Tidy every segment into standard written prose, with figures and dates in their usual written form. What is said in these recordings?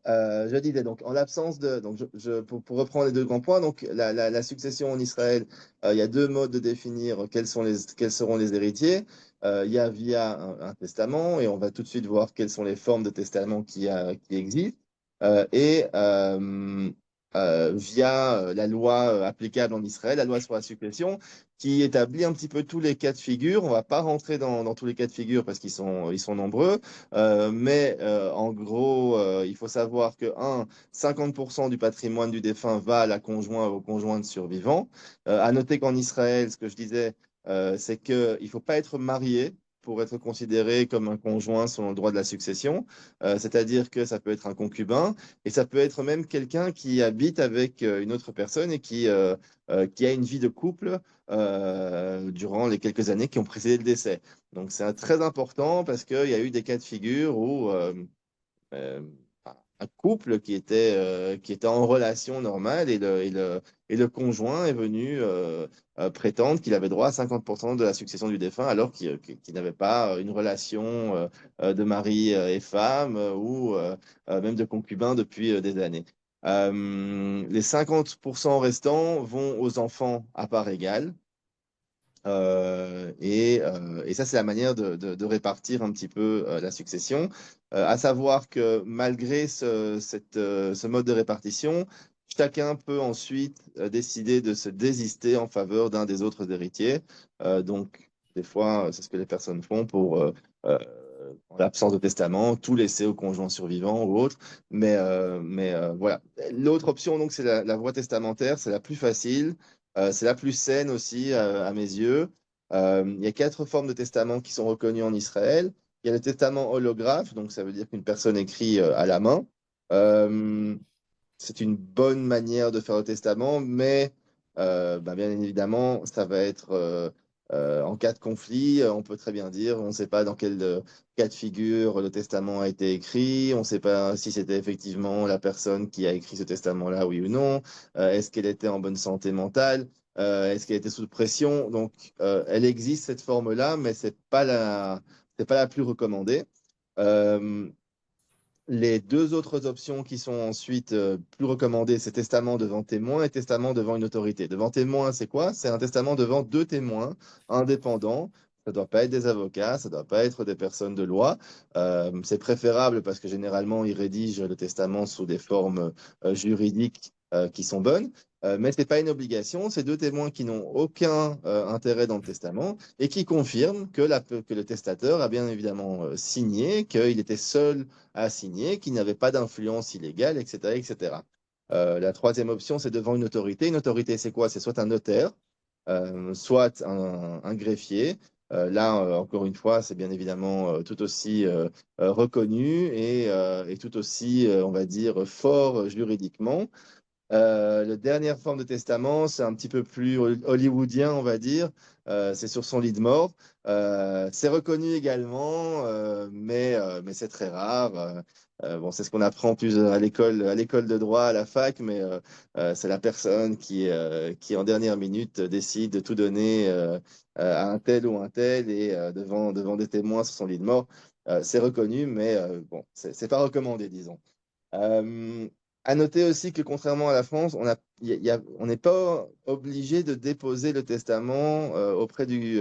Je disais donc, en l'absence de. Donc, pour reprendre les deux grands points, donc la succession en Israël, il y a deux modes de définir quels seront les héritiers. Il y a via un testament, et on va tout de suite voir quelles sont les formes de testament qui existent, et via la loi applicable en Israël, la loi sur la succession, qui établit un petit peu tous les cas de figure. On ne va pas rentrer dans tous les cas de figure parce ils sont nombreux. Mais en gros, il faut savoir que 50% du patrimoine du défunt va à la conjointe, au conjoint survivant. À noter qu'en Israël, ce que je disais, c'est qu'il ne faut pas être marié pour être considéré comme un conjoint selon le droit de la succession. C'est-à-dire que ça peut être un concubin et ça peut être même quelqu'un qui habite avec une autre personne et qui a une vie de couple durant les quelques années qui ont précédé le décès. Donc c'est très important parce qu'il y a eu des cas de figure où euh, un couple qui était en relation normale et le conjoint est venu prétendre qu'il avait droit à 50% de la succession du défunt alors qu'il n'avait pas une relation de mari et femme ou même de concubin depuis des années. Les 50% restants vont aux enfants à part égale. Et ça, c'est la manière de répartir un petit peu la succession. À savoir que malgré ce mode de répartition, chacun peut ensuite décider de se désister en faveur d'un des autres héritiers. Donc, des fois, c'est ce que les personnes font euh, en l'absence de testament, tout laisser au conjoint survivant ou autre. Mais voilà. L'autre option, donc, c'est la voie testamentaire. C'est la plus facile. C'est la plus saine aussi, à mes yeux. Il y a quatre formes de testament qui sont reconnues en Israël. Il y a le testament holographe, donc ça veut dire qu'une personne écrit à la main. Euh, c'est une bonne manière de faire le testament, mais bien évidemment, ça va être en cas de conflit, on peut très bien dire, on ne sait pas dans quel cas de figure le testament a été écrit, on ne sait pas si c'était effectivement la personne qui a écrit ce testament-là, oui ou non, est-ce qu'elle était en bonne santé mentale, est-ce qu'elle était sous pression. Donc, elle existe cette forme-là, mais c'est pas la plus recommandée. Euh, les deux autres options qui sont ensuite plus recommandées, c'est testament devant témoin et testament devant une autorité. Devant témoin, c'est quoi? C'est un testament devant deux témoins indépendants. Ça ne doit pas être des avocats, ça ne doit pas être des personnes de loi. C'est préférable parce que généralement, ils rédigent le testament sous des formes juridiques qui sont bonnes. Mais ce n'est pas une obligation. C'est deux témoins qui n'ont aucun intérêt dans le testament et qui confirment que le testateur a bien évidemment signé, qu'il était seul à signer, qu'il n'avait pas d'influence illégale, etc., etc. La troisième option, c'est devant une autorité. Une autorité, c'est quoi? C'est soit un notaire, soit un greffier. Là, encore une fois, c'est bien évidemment tout aussi reconnu et tout aussi, on va dire, fort juridiquement. La dernière forme de testament, c'est un petit peu plus hollywoodien, on va dire. C'est sur son lit de mort. C'est reconnu également, mais c'est très rare. Bon, c'est ce qu'on apprend plus à l'école de droit, à la fac, mais c'est la personne qui, en dernière minute, décide de tout donner à un tel ou un tel et devant des témoins sur son lit de mort. C'est reconnu, mais bon, c'est pas recommandé, disons. Euh, à noter aussi que contrairement à la France, on n'est pas obligé de déposer le testament euh, auprès du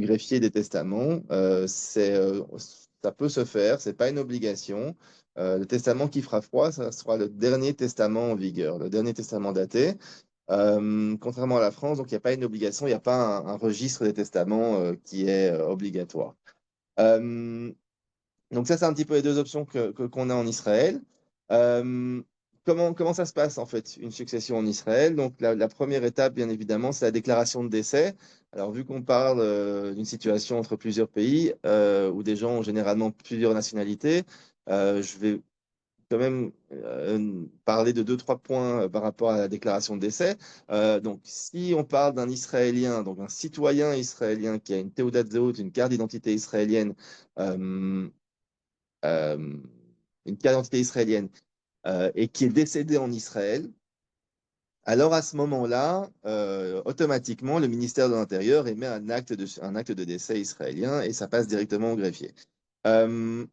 greffier des testaments. Ça peut se faire, c'est pas une obligation. Le testament qui fera foi, ça sera le dernier testament en vigueur, le dernier testament daté. Contrairement à la France, donc il n'y a pas une obligation, il n'y a pas un registre des testaments qui est obligatoire. Euh, donc ça, c'est un petit peu les deux options qu'on a en Israël. Euh, comment ça se passe en fait, une succession en Israël? Donc la première étape, bien évidemment, c'est la déclaration de décès. Alors vu qu'on parle d'une situation entre plusieurs pays où des gens ont généralement plusieurs nationalités, je vais quand même parler de deux, trois points par rapport à la déclaration de décès. Donc si on parle d'un Israélien, donc un citoyen israélien qui a une Théodat Zéhout, une carte d'identité israélienne, euh, euh, une carte d'identité israélienne et qui est décédé en Israël, alors à ce moment-là, automatiquement, le ministère de l'Intérieur émet un acte de décès israélien et ça passe directement au greffier. Euh,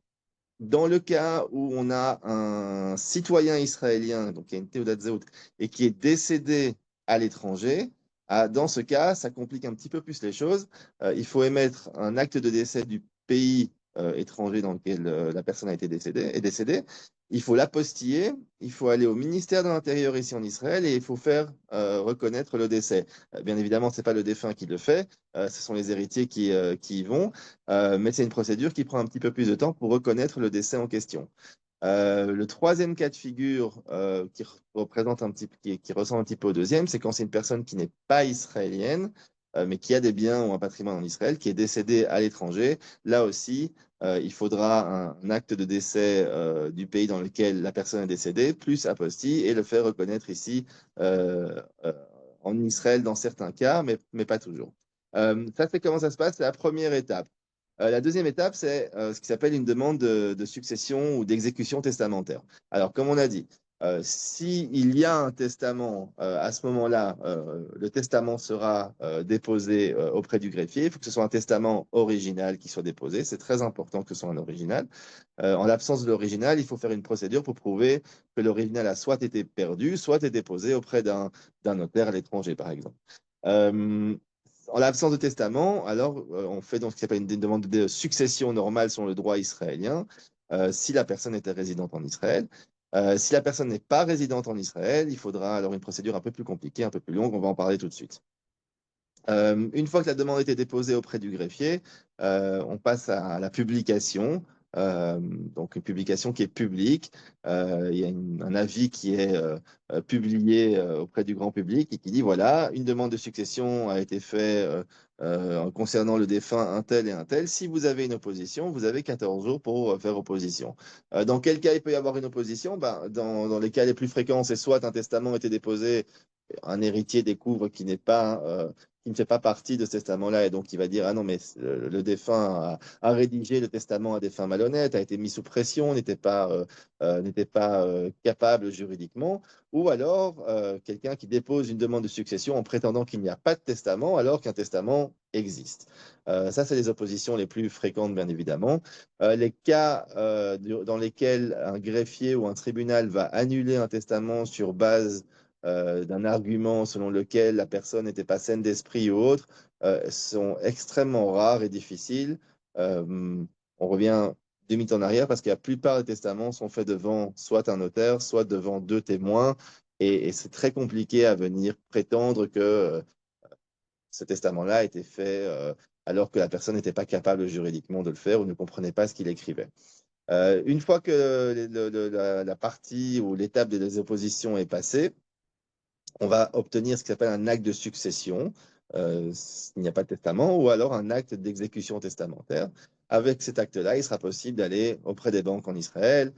Dans le cas où on a un citoyen israélien, donc il y a une Théodat Zéhout, et qui est décédé à l'étranger, dans ce cas, ça complique un petit peu plus les choses. Il faut émettre un acte de décès du pays étranger dans lequel la personne a été décédée. Il faut l'apostiller, il faut aller au ministère de l'Intérieur ici en Israël et il faut faire reconnaître le décès. Bien évidemment, ce n'est pas le défunt qui le fait, ce sont les héritiers qui y vont. Mais c'est une procédure qui prend un petit peu plus de temps pour reconnaître le décès en question. Le troisième cas de figure représente qui ressemble un petit peu au deuxième, c'est quand c'est une personne qui n'est pas israélienne, mais qui a des biens ou un patrimoine en Israël, qui est décédée à l'étranger. Là aussi, il faudra un acte de décès du pays dans lequel la personne est décédée, plus apostille, et le faire reconnaître ici en Israël dans certains cas, mais pas toujours. Ça, c'est comment ça se passe, c'est la première étape. La deuxième étape, c'est ce qui s'appelle une demande de succession ou d'exécution testamentaire. Alors, comme on a dit, s'il y a un testament, à ce moment-là, le testament sera déposé auprès du greffier. Il faut que ce soit un testament original qui soit déposé. C'est très important que ce soit un original. En l'absence de l'original, il faut faire une procédure pour prouver que l'original a soit été perdu, soit été déposé auprès d'un notaire à l'étranger, par exemple. Euh, En l'absence de testament, alors on fait donc ce qui s'appelle une demande de succession normale selon le droit israélien, si la personne était résidente en Israël. Si la personne n'est pas résidente en Israël, il faudra alors une procédure un peu plus compliquée, un peu plus longue, on va en parler tout de suite. Une fois que la demande a été déposée auprès du greffier, on passe à la publication. Donc une publication qui est publique. Il y a un avis qui est publié auprès du grand public et qui dit, voilà, une demande de succession a été faite concernant le défunt un tel et un tel. Si vous avez une opposition, vous avez 14 jours pour faire opposition. Dans quel cas il peut y avoir une opposition? Ben, dans les cas les plus fréquents, c'est soit un testament a été déposé, un héritier découvre qui ne fait pas partie de ce testament-là, et donc il va dire, ah non, mais le défunt a rédigé le testament à des fins malhonnêtes, a été mis sous pression, n'était pas capable juridiquement, ou alors quelqu'un qui dépose une demande de succession en prétendant qu'il n'y a pas de testament alors qu'un testament existe. Ça, c'est les oppositions les plus fréquentes, bien évidemment. Les cas dans lesquels un greffier ou un tribunal va annuler un testament sur base d'un argument selon lequel la personne n'était pas saine d'esprit ou autre, sont extrêmement rares et difficiles. On revient 2 minutes en arrière parce que la plupart des testaments sont faits devant soit un notaire, soit devant deux témoins, et c'est très compliqué à venir prétendre que ce testament-là a été fait alors que la personne n'était pas capable juridiquement de le faire ou ne comprenait pas ce qu'il écrivait. Une fois que la partie ou l'étape des oppositions est passée, on va obtenir ce qui s'appelle un acte de succession, s'il n'y a pas de testament, ou alors un acte d'exécution testamentaire. Avec cet acte-là, il sera possible d'aller auprès des banques en Israël,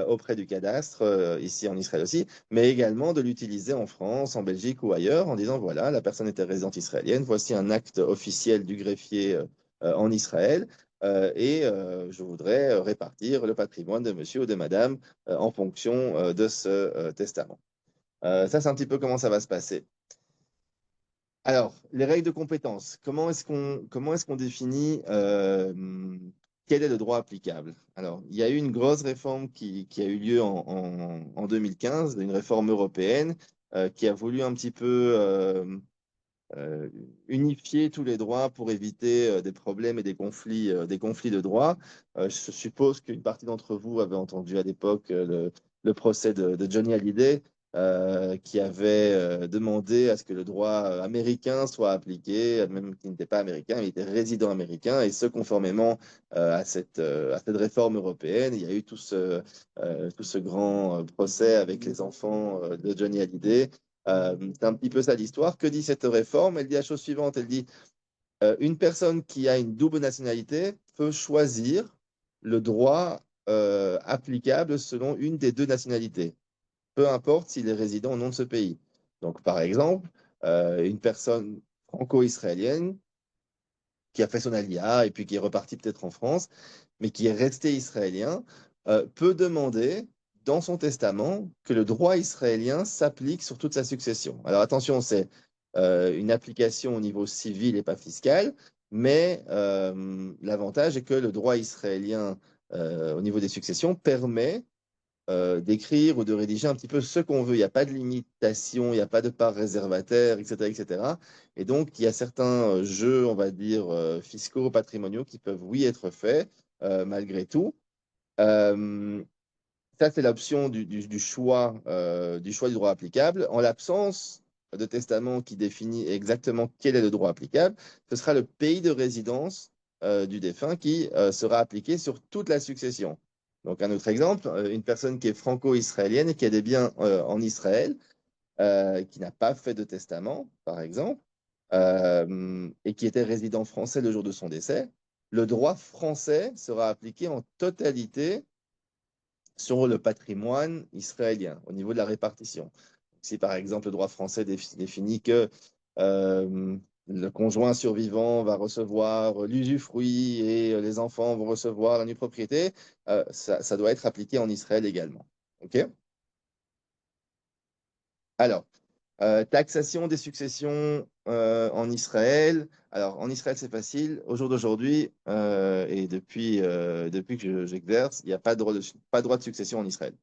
auprès du cadastre, ici en Israël aussi, mais également de l'utiliser en France, en Belgique ou ailleurs, en disant, voilà, la personne était résidente israélienne, voici un acte officiel du greffier en Israël, et je voudrais répartir le patrimoine de monsieur ou de madame en fonction de ce testament. Ça, c'est un petit peu comment ça va se passer. Alors, les règles de compétence. Comment est-ce qu'on définit quel est le droit applicable? Alors, il y a eu une grosse réforme qui a eu lieu en 2015, une réforme européenne qui a voulu un petit peu euh, unifier tous les droits pour éviter des problèmes et des conflits de droits. Je suppose qu'une partie d'entre vous avait entendu à l'époque le procès de Johnny Hallyday, qui avait demandé à ce que le droit américain soit appliqué, même qu'il n'était pas américain, il était résident américain, et ce, conformément à cette réforme européenne. Il y a eu tout ce grand procès avec les enfants de Johnny Hallyday. C'est un petit peu ça l'histoire. Que dit cette réforme? Elle dit la chose suivante, elle dit une personne qui a une double nationalité peut choisir le droit applicable selon une des deux nationalités, peu importe s'il est résident au nom de ce pays. Donc, par exemple, une personne franco-israélienne qui a fait son alia et puis qui est reparti peut-être en France, mais qui est resté israélien, peut demander dans son testament que le droit israélien s'applique sur toute sa succession. Alors attention, c'est une application au niveau civil et pas fiscal, mais l'avantage est que le droit israélien au niveau des successions, permet d'écrire ou de rédiger un petit peu ce qu'on veut. Il n'y a pas de limitation, il n'y a pas de part réservataire, etc., etc. Et donc, il y a certains jeux, on va dire, fiscaux, patrimoniaux qui peuvent, oui, être faits malgré tout. Euh, Ça, c'est l'option du choix du droit applicable. En l'absence de testament qui définit exactement quel est le droit applicable, ce sera le pays de résidence du défunt qui sera appliqué sur toute la succession. Donc, un autre exemple, une personne qui est franco-israélienne et qui a des biens en Israël, qui n'a pas fait de testament, par exemple, et qui était résident français le jour de son décès, le droit français sera appliqué en totalité sur le patrimoine israélien au niveau de la répartition. Si par exemple le droit français définit que le conjoint survivant va recevoir l'usufruit et les enfants vont recevoir la nue propriété, ça doit être appliqué en Israël également. OK? Alors, taxation des successions en Israël. Alors, en Israël, c'est facile. Au jour d'aujourd'hui, et depuis que j'exerce, il n'y a pas de droit de succession en Israël.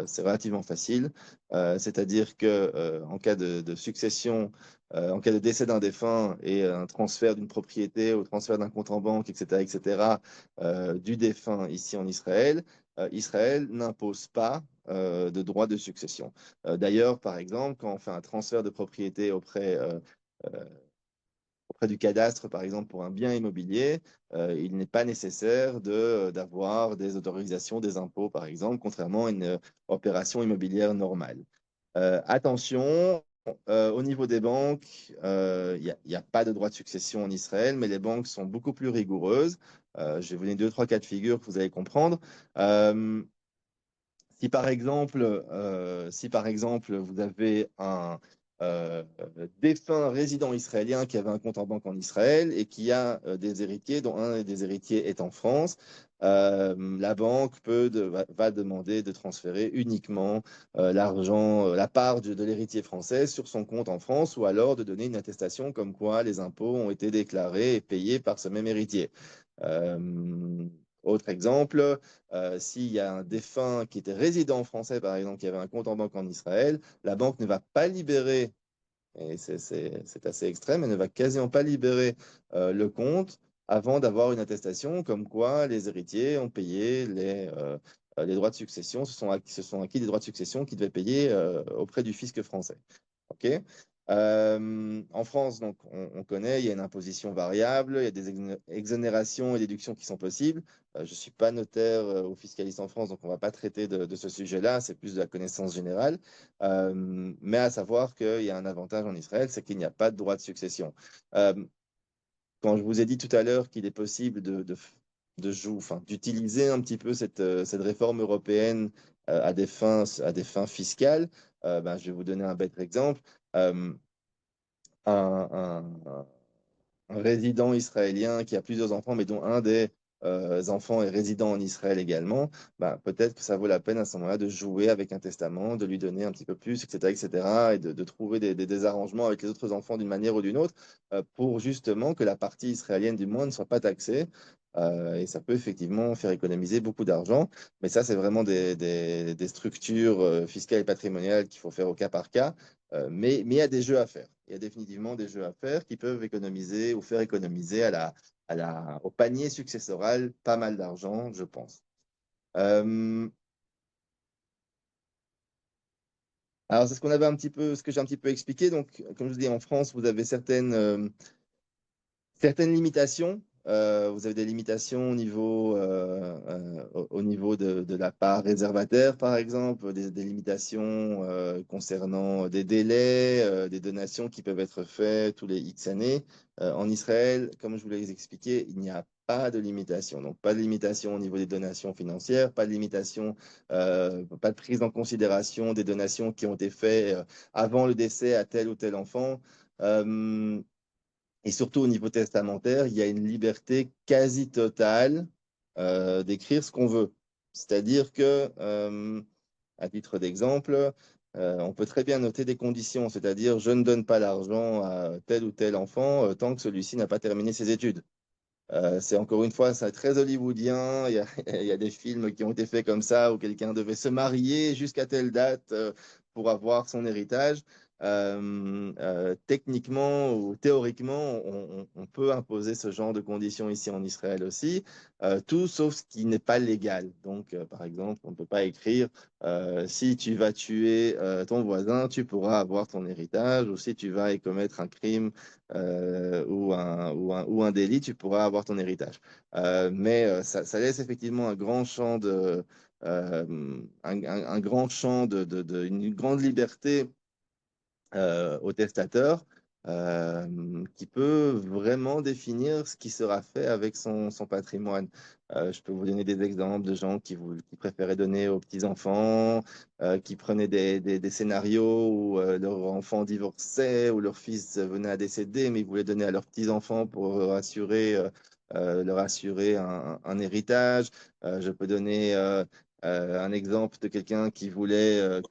C'est relativement facile. C'est-à-dire que en cas de succession, en cas de décès d'un défunt et un transfert d'une propriété ou transfert d'un compte en banque, etc., etc., du défunt ici en Israël, Israël n'impose pas de droit de succession. D'ailleurs, par exemple, quand on fait un transfert de propriété euh, auprès du cadastre, par exemple, pour un bien immobilier, il n'est pas nécessaire d'avoir des autorisations, des impôts, par exemple, contrairement à une opération immobilière normale. Attention, au niveau des banques, il n'y a pas de droit de succession en Israël, mais les banques sont beaucoup plus rigoureuses. Je vais vous donner deux, trois cas de figure que vous allez comprendre. Euh, si par exemple vous avez un défunt résident israélien qui avait un compte en banque en Israël et qui a des héritiers, dont un des héritiers est en France, la banque va demander de transférer uniquement l'argent, la part de l'héritier français sur son compte en France ou alors de donner une attestation comme quoi les impôts ont été déclarés et payés par ce même héritier. Euh, Autre exemple, s'il y a un défunt qui était résident français, par exemple, qui avait un compte en banque en Israël, la banque ne va pas libérer, et c'est assez extrême, elle ne va quasiment pas libérer le compte avant d'avoir une attestation comme quoi les héritiers ont payé les droits de succession, se sont acquis des droits de succession qu'ils devaient payer auprès du fisc français. OK? En France, donc, on connaît, il y a une imposition variable, il y a des exonérations et déductions qui sont possibles. Je ne suis pas notaire ou fiscaliste en France, donc on ne va pas traiter de ce sujet-là, c'est plus de la connaissance générale. Mais à savoir qu'il y a un avantage en Israël, c'est qu'il n'y a pas de droit de succession. Euh, Quand je vous ai dit tout à l'heure qu'il est possible d'utiliser un petit peu cette réforme européenne à des fins fiscales, ben, je vais vous donner un bête exemple. Euh, un, un- un résident israélien qui a plusieurs enfants, mais dont un des enfants est résident en Israël également, bah, peut-être que ça vaut la peine à ce moment-là de jouer avec un testament, de lui donner un petit peu plus, etc., etc., et de trouver des arrangements avec les autres enfants d'une manière ou d'une autre pour justement que la partie israélienne du moins ne soit pas taxée. Et ça peut effectivement faire économiser beaucoup d'argent, mais ça, c'est vraiment des structures fiscales et patrimoniales qu'il faut faire au cas par cas. Mais il y a des jeux à faire. Il y a définitivement des jeux à faire qui peuvent économiser ou faire économiser au panier successoral pas mal d'argent, je pense. Euh, alors, c'est ce qu'on avait un petit peu, ce que j'ai un petit peu expliqué. Donc, comme je vous dis, en France, vous avez certaines limitations. Vous avez des limitations au niveau de la part réservataire, par exemple, des limitations concernant des délais, des donations qui peuvent être faites tous les X années. En Israël, comme je vous l'ai expliqué, il n'y a pas de limitation. Donc, pas de limitation au niveau des donations financières, pas de limitation, pas de prise en considération des donations qui ont été faites avant le décès à tel ou tel enfant. Euh, et surtout au niveau testamentaire, il y a une liberté quasi totale d'écrire ce qu'on veut. C'est-à-dire que, à titre d'exemple, on peut très bien noter des conditions, c'est-à-dire je ne donne pas l'argent à tel ou tel enfant tant que celui-ci n'a pas terminé ses études. C'est encore une fois, c'est très hollywoodien. Il y a des films qui ont été faits comme ça où quelqu'un devait se marier jusqu'à telle date pour avoir son héritage. Techniquement ou théoriquement, on peut imposer ce genre de conditions ici en Israël aussi, tout sauf ce qui n'est pas légal. Donc, par exemple, on ne peut pas écrire si tu vas tuer ton voisin, tu pourras avoir ton héritage, ou si tu vas y commettre un crime ou un délit, tu pourras avoir ton héritage. Mais ça laisse effectivement un grand champ un grand champ une grande liberté au testateur qui peut vraiment définir ce qui sera fait avec son patrimoine. Je peux vous donner des exemples de gens qui préféraient donner aux petits-enfants, qui prenaient des scénarios où leur enfant divorçait ou leur fils venait à décéder, mais ils voulaient donner à leurs petits-enfants pour leur assurer un héritage. Je peux donner un exemple de quelqu'un qui voulait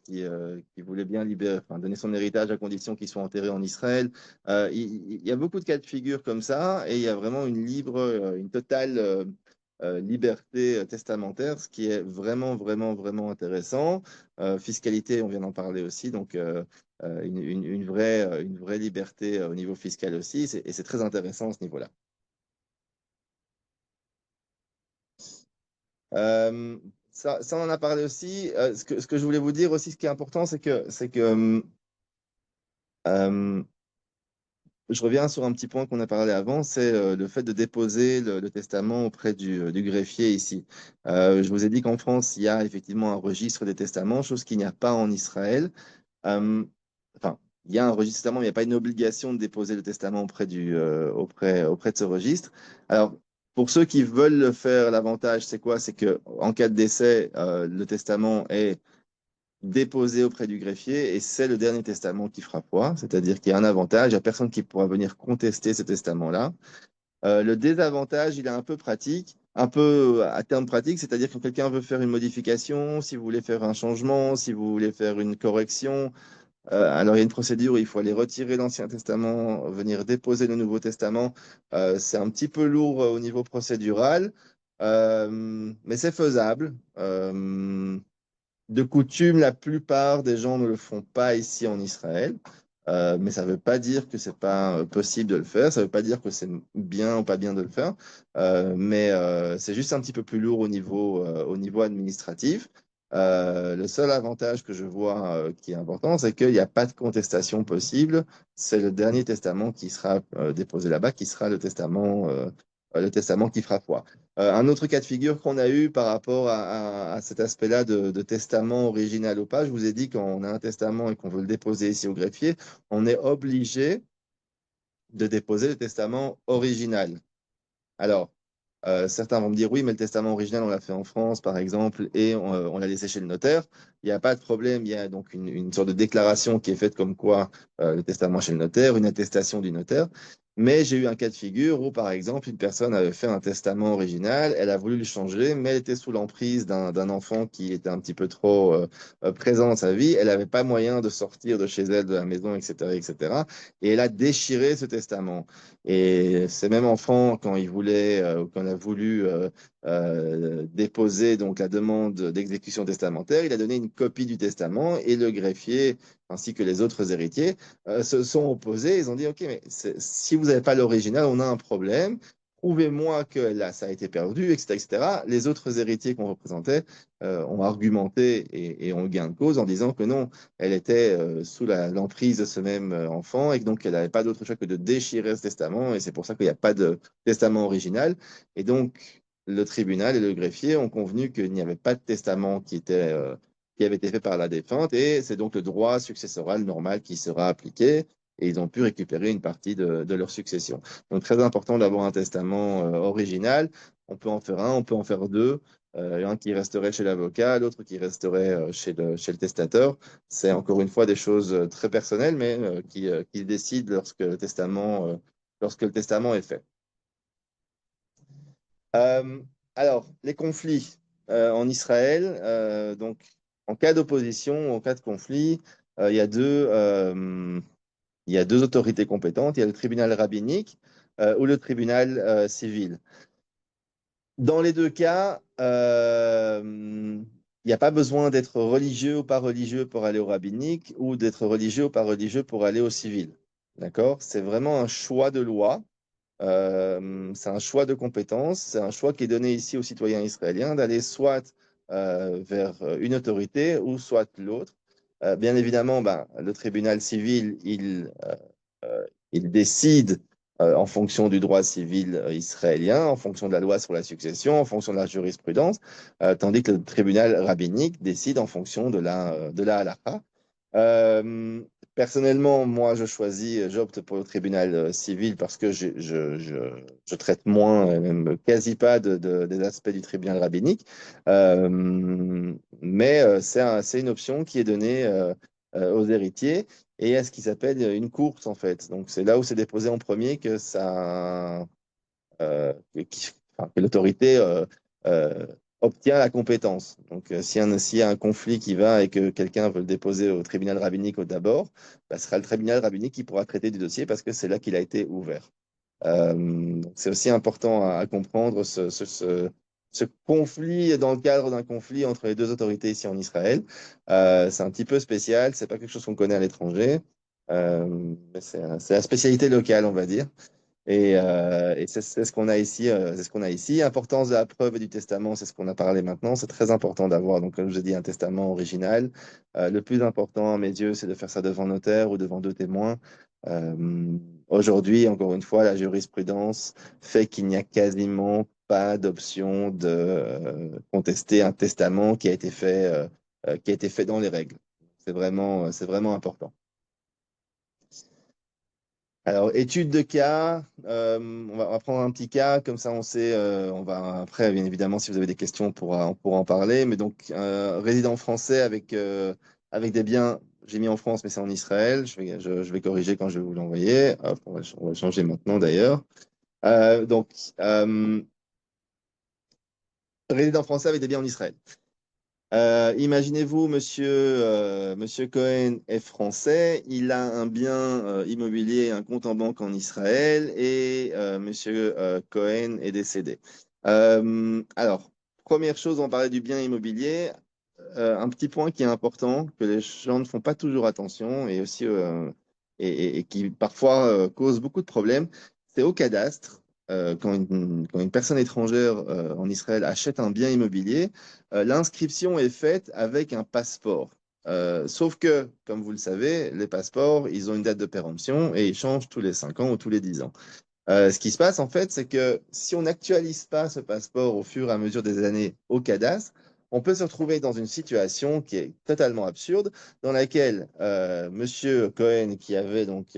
bien donner son héritage à condition qu'il soit enterré en Israël. Il y a beaucoup de cas de figure comme ça, et il y a vraiment une totale liberté testamentaire, ce qui est vraiment, vraiment, vraiment intéressant. Fiscalité, on vient d'en parler aussi, donc une vraie liberté au niveau fiscal aussi, et c'est très intéressant à ce niveau-là. Euh, ça, on en a parlé aussi. Ce que je voulais vous dire aussi, ce qui est important, c'est que euh, je reviens sur un petit point qu'on a parlé avant, c'est le fait de déposer le testament auprès du greffier ici. Je vous ai dit qu'en France, il y a effectivement un registre des testaments, chose qu'il n'y a pas en Israël. Euh, enfin, il y a un registre de testament, mais il n'y a pas une obligation de déposer le testament auprès de ce registre. Alors, pour ceux qui veulent le faire, l'avantage, c'est quoi? C'est que en cas de décès, le testament est déposé auprès du greffier et c'est le dernier testament qui fera foi, c'est-à-dire qu'il y a un avantage, il n'y a personne qui pourra venir contester ce testament-là. Le désavantage, il est un peu pratique, un peu à terme pratique, c'est-à-dire que quand quelqu'un veut faire une modification, si vous voulez faire un changement, si vous voulez faire une correction, alors il y a une procédure où il faut aller retirer l'Ancien Testament, venir déposer le Nouveau Testament. C'est un petit peu lourd au niveau procédural, mais c'est faisable. De coutume, la plupart des gens ne le font pas ici en Israël. Mais ça ne veut pas dire que c'est pas possible de le faire. Ça ne veut pas dire que c'est bien ou pas bien de le faire. Mais c'est juste un petit peu plus lourd au niveau administratif. Le seul avantage que je vois qui est important, c'est qu'il n'y a pas de contestation possible. C'est le dernier testament qui sera déposé là-bas, qui sera le testament qui fera foi. Un autre cas de figure qu'on a eu par rapport à cet aspect-là de testament original ou pas, je vous ai dit quand on a un testament et qu'on veut le déposer ici au greffier, on est obligé de déposer le testament original. Alors, certains vont me dire oui, mais le testament original, on l'a fait en France, par exemple, et on l'a laissé chez le notaire. Il n'y a pas de problème. Il y a donc une sorte de déclaration qui est faite comme quoi le testament chez le notaire, une attestation du notaire. Mais j'ai eu un cas de figure où, par exemple, une personne avait fait un testament original, elle a voulu le changer, mais elle était sous l'emprise d'un enfant qui était un petit peu trop présent dans sa vie. Elle n'avait pas moyen de sortir de chez elle, de la maison, etc., etc. Et elle a déchiré ce testament. Et ces mêmes enfants, quand on a voulu déposer donc la demande d'exécution testamentaire, il a donné une copie du testament et le greffier ainsi que les autres héritiers se sont opposés. Ils ont dit, OK, mais si vous n'avez pas l'original, on a un problème. Prouvez-moi que là, ça a été perdu, etc., etc. Les autres héritiers qu'on représentait ont argumenté et ont eu gain de cause en disant que non, elle était sous l'emprise de ce même enfant et que donc elle n'avait pas d'autre choix que de déchirer ce testament et c'est pour ça qu'il n'y a pas de testament original. Et donc le tribunal et le greffier ont convenu qu'il n'y avait pas de testament qui avait été fait par la défunte et c'est donc le droit successoral normal qui sera appliqué et ils ont pu récupérer une partie de leur succession. Donc très important d'avoir un testament original. On peut en faire un, on peut en faire deux. Un qui resterait chez l'avocat, l'autre qui resterait chez le testateur. C'est encore une fois des choses très personnelles, mais qui décident lorsque le testament est fait. Euh, alors, les conflits en Israël, donc en cas d'opposition, en cas de conflit, il y a deux autorités compétentes. Il y a le tribunal rabbinique ou le tribunal civil. Dans les deux cas, il n'y a pas besoin d'être religieux ou pas religieux pour aller au rabbinique ou d'être religieux ou pas religieux pour aller au civil. D'accord? C'est vraiment un choix de loi. C'est un choix de compétence, c'est un choix qui est donné ici aux citoyens israéliens d'aller soit vers une autorité ou soit l'autre. Bien évidemment, ben, le tribunal civil, il décide en fonction du droit civil israélien, en fonction de la loi sur la succession, en fonction de la jurisprudence, tandis que le tribunal rabbinique décide en fonction de la halakha. Euh, Personnellement, moi, j'opte pour le tribunal civil parce que je traite moins, même quasi pas des aspects du tribunal rabbinique. Mais c'est une option qui est donnée aux héritiers et à ce qui s'appelle une course, en fait. Donc, c'est là où c'est déposé en premier que que l'autorité euh, obtient la compétence. Donc, s'il y a un conflit qui va et que quelqu'un veut le déposer au tribunal rabbinique d'abord, bah, ce sera le tribunal rabbinique qui pourra traiter du dossier parce que c'est là qu'il a été ouvert. Donc c'est aussi important à comprendre ce conflit dans le cadre d'un conflit entre les deux autorités ici en Israël. C'est un petit peu spécial, c'est pas quelque chose qu'on connaît à l'étranger, mais c'est la spécialité locale, on va dire. Et c'est ce qu'on a ici, c'est ce qu'on a ici. Importance de la preuve et du testament, c'est ce qu'on a parlé maintenant. C'est très important d'avoir, donc, comme je dis, un testament original. Le plus important, à mes yeux, c'est de faire ça devant notaire ou devant deux témoins. Aujourd'hui, encore une fois, la jurisprudence fait qu'il n'y a quasiment pas d'option de contester un testament qui a été fait dans les règles. C'est vraiment important. Alors, étude de cas, on va prendre un petit cas, comme ça on sait, on va après, bien évidemment, si vous avez des questions, on pourra en parler. Mais donc, résident français avec des biens, j'ai mis en France, mais c'est en Israël. Je vais corriger quand je vais vous l'envoyer. Hop, on va changer maintenant d'ailleurs. Donc, euh, résident français avec des biens en Israël. Imaginez-vous, monsieur Cohen est français, il a un bien immobilier, un compte en banque en Israël et monsieur Cohen est décédé. Alors, première chose, on parlait du bien immobilier. Un petit point qui est important, que les gens ne font pas toujours attention et aussi et qui parfois cause beaucoup de problèmes, c'est au cadastre. Quand une personne étrangère en Israël achète un bien immobilier, l'inscription est faite avec un passeport. Sauf que, comme vous le savez, les passeports, ils ont une date de péremption et ils changent tous les 5 ans ou tous les 10 ans. Ce qui se passe, en fait, c'est que si on n'actualise pas ce passeport au fur et à mesure des années au cadastre, on peut se retrouver dans une situation qui est totalement absurde, dans laquelle Monsieur Cohen, qui avait donc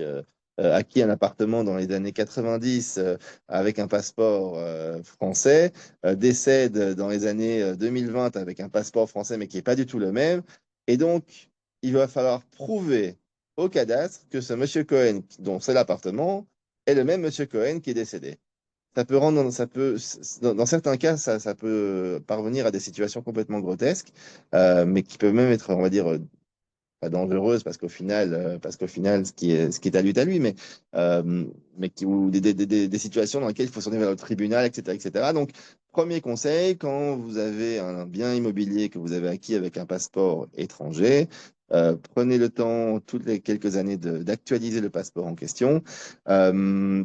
acquis un appartement dans les années 90 avec un passeport français, décède dans les années 2020 avec un passeport français, mais qui n'est pas du tout le même. Et donc, il va falloir prouver au cadastre que ce Monsieur Cohen, dont c'est l'appartement, est le même Monsieur Cohen qui est décédé. Dans certains cas, ça peut parvenir à des situations complètement grotesques, mais qui peuvent même être, on va dire, pas dangereuses parce qu'au final, ce qui est à lui, ou des situations dans lesquelles il faut s'en aller vers le tribunal, etc., etc. Donc, premier conseil, quand vous avez un bien immobilier que vous avez acquis avec un passeport étranger, prenez le temps, toutes les quelques années, d'actualiser le passeport en question. Euh,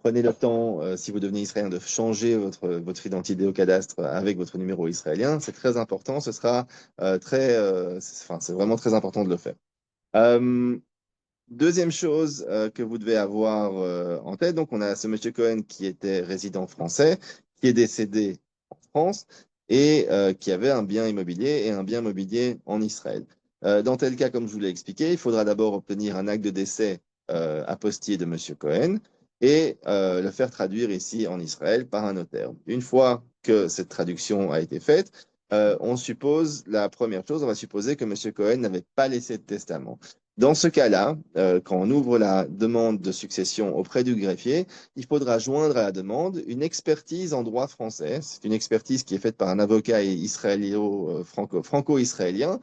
Prenez le temps, si vous devenez israélien, de changer votre identité au cadastre avec votre numéro israélien. C'est très important. Ce sera c'est vraiment très important de le faire. Euh, Deuxième chose que vous devez avoir en tête, donc on a ce monsieur Cohen qui était résident français, qui est décédé en France et qui avait un bien immobilier et un bien immobilier en Israël. Dans tel cas, comme je vous l'ai expliqué, il faudra d'abord obtenir un acte de décès apostillé de monsieur Cohen et le faire traduire ici en Israël par un notaire. Une fois que cette traduction a été faite, on suppose, la première chose, on va supposer que monsieur Cohen n'avait pas laissé de testament. Dans ce cas-là, quand on ouvre la demande de succession auprès du greffier, il faudra joindre à la demande une expertise en droit français. C'est une expertise qui est faite par un avocat franco-israélien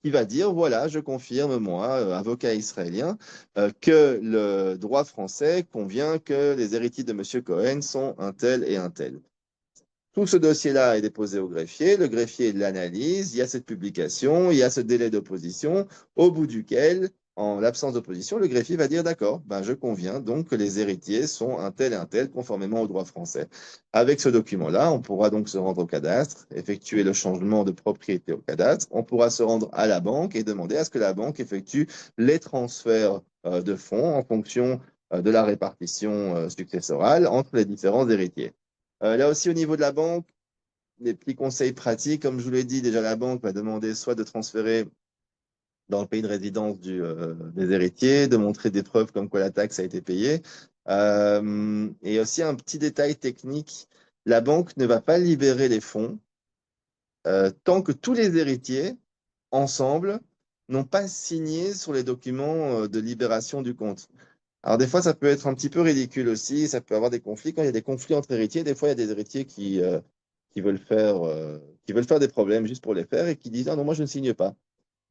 qui va dire, voilà, je confirme, moi, avocat israélien, que le droit français convient que les héritiers de M. Cohen sont un tel et un tel. Tout ce dossier-là est déposé au greffier, le greffier l'analyse, il y a cette publication, il y a ce délai d'opposition, au bout duquel, en l'absence d'opposition, le greffier va dire d'accord, ben je conviens donc que les héritiers sont un tel, conformément au droit français. Avec ce document-là, on pourra donc se rendre au cadastre, effectuer le changement de propriété au cadastre, on pourra se rendre à la banque et demander à ce que la banque effectue les transferts de fonds en fonction de la répartition successorale entre les différents héritiers. Là aussi, au niveau de la banque, les petits conseils pratiques, comme je vous l'ai dit, déjà la banque va demander soit de transférer dans le pays de résidence des héritiers, de montrer des preuves comme quoi la taxe a été payée. Et aussi un petit détail technique, la banque ne va pas libérer les fonds tant que tous les héritiers, ensemble, n'ont pas signé sur les documents de libération du compte. Alors des fois, ça peut être un petit peu ridicule aussi, ça peut avoir des conflits. Quand il y a des conflits entre héritiers, des fois, il y a des héritiers qui veulent faire des problèmes juste pour les faire et qui disent, ah non, moi, je ne signe pas.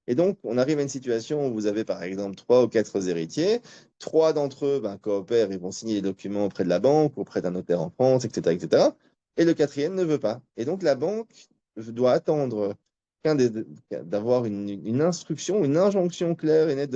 Et donc, on arrive à une situation où vous avez, par exemple, trois ou quatre héritiers. Trois d'entre eux ben, coopèrent, ils vont signer les documents auprès de la banque, auprès d'un notaire en France, etc., etc. Et le quatrième ne veut pas. Et donc, la banque doit attendre d'avoir une instruction, une injonction claire et nette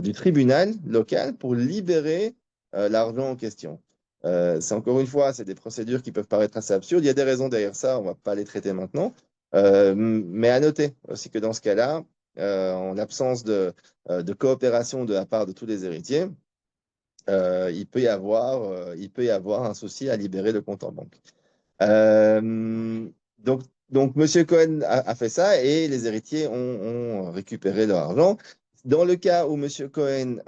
du tribunal local pour libérer l'argent en question. C'est encore une fois, c'est des procédures qui peuvent paraître assez absurdes. Il y a des raisons derrière ça, on ne va pas les traiter maintenant. Mais à noter aussi que dans ce cas-là, en l'absence de coopération de la part de tous les héritiers, il peut y avoir un souci à libérer le compte en banque. Donc, M. Cohen a fait ça et les héritiers ont récupéré leur argent. Dans le cas où M. Cohen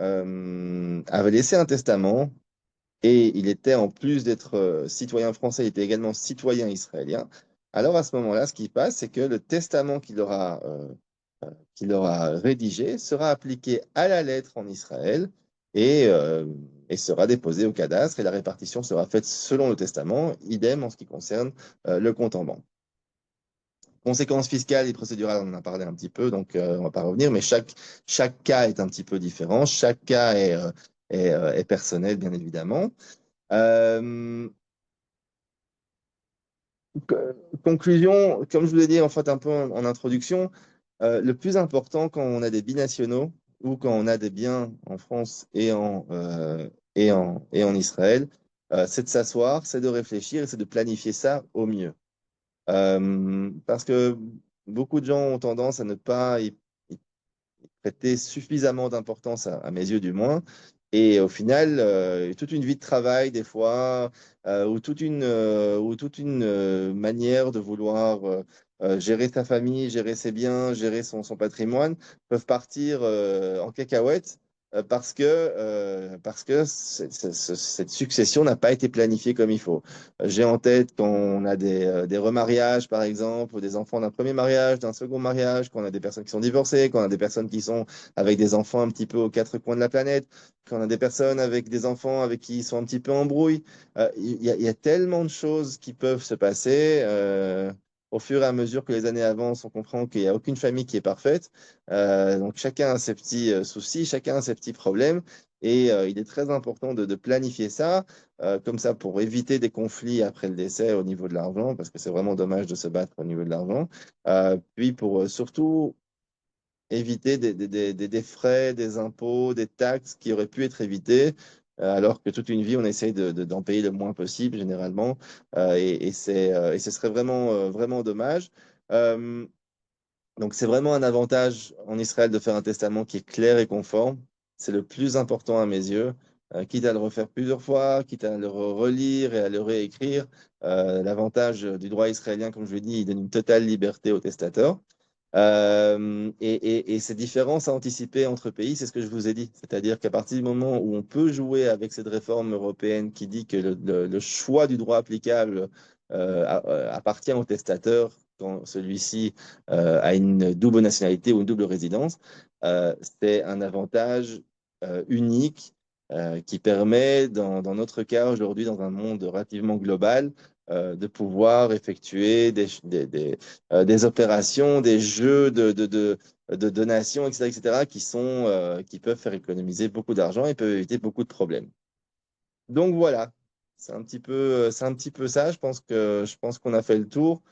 avait laissé un testament et il était, en plus d'être citoyen français, il était également citoyen israélien, alors à ce moment-là, ce qui passe, c'est que le testament qu'il aura rédigé sera appliqué à la lettre en Israël et, euh, et sera déposé au cadastre et la répartition sera faite selon le testament, idem en ce qui concerne le compte en banque. Conséquences fiscales et procédurales, on en a parlé un petit peu, donc on ne va pas revenir, mais chaque cas est un petit peu différent, chaque cas est personnel, bien évidemment. Euh, Conclusion, comme je vous l'ai dit en fait un peu en introduction, le plus important quand on a des binationaux ou quand on a des biens en France et en Israël, c'est de s'asseoir, c'est de réfléchir et c'est de planifier ça au mieux. Parce que beaucoup de gens ont tendance à ne pas y prêter suffisamment d'importance, à mes yeux du moins. Et au final, toute une vie de travail, des fois, ou toute une manière de vouloir gérer sa famille, gérer ses biens, gérer son patrimoine, peuvent partir en cacahuète parce que cette succession n'a pas été planifiée comme il faut. J'ai en tête quand on a des remariages, par exemple, ou des enfants d'un premier mariage, d'un second mariage, quand on a des personnes qui sont divorcées, quand on a des personnes qui sont avec des enfants un petit peu aux quatre coins de la planète, quand on a des personnes avec des enfants avec qui ils sont un petit peu en brouille. Il y a tellement de choses qui peuvent se passer. Au fur et à mesure que les années avancent, on comprend qu'il n'y a aucune famille qui est parfaite. Donc chacun a ses petits soucis, chacun a ses petits problèmes. Et il est très important de planifier ça, comme ça pour éviter des conflits après le décès au niveau de l'argent, parce que c'est vraiment dommage de se battre au niveau de l'argent. Puis pour surtout éviter des frais, des impôts, des taxes qui auraient pu être évités, alors que toute une vie, on essaye d'en payer le moins possible, généralement, et ce serait vraiment, vraiment dommage. Euh, donc, c'est vraiment un avantage en Israël de faire un testament qui est clair et conforme. C'est le plus important à mes yeux. Quitte à le refaire plusieurs fois, quitte à le relire et à le réécrire, l'avantage du droit israélien, comme je l'ai dit, il donne une totale liberté au testateur. Et ces différences à anticiper entre pays, c'est ce que je vous ai dit. C'est-à-dire qu'à partir du moment où on peut jouer avec cette réforme européenne qui dit que le choix du droit applicable appartient au testateur quand celui-ci a une double nationalité ou une double résidence, c'est un avantage unique qui permet, dans notre cas aujourd'hui, dans un monde relativement global, de pouvoir effectuer des opérations, des jeux de donation, etc., qui peuvent faire économiser beaucoup d'argent et peuvent éviter beaucoup de problèmes. Donc voilà, c'est un petit peu ça. Je pense qu'on a fait le tour.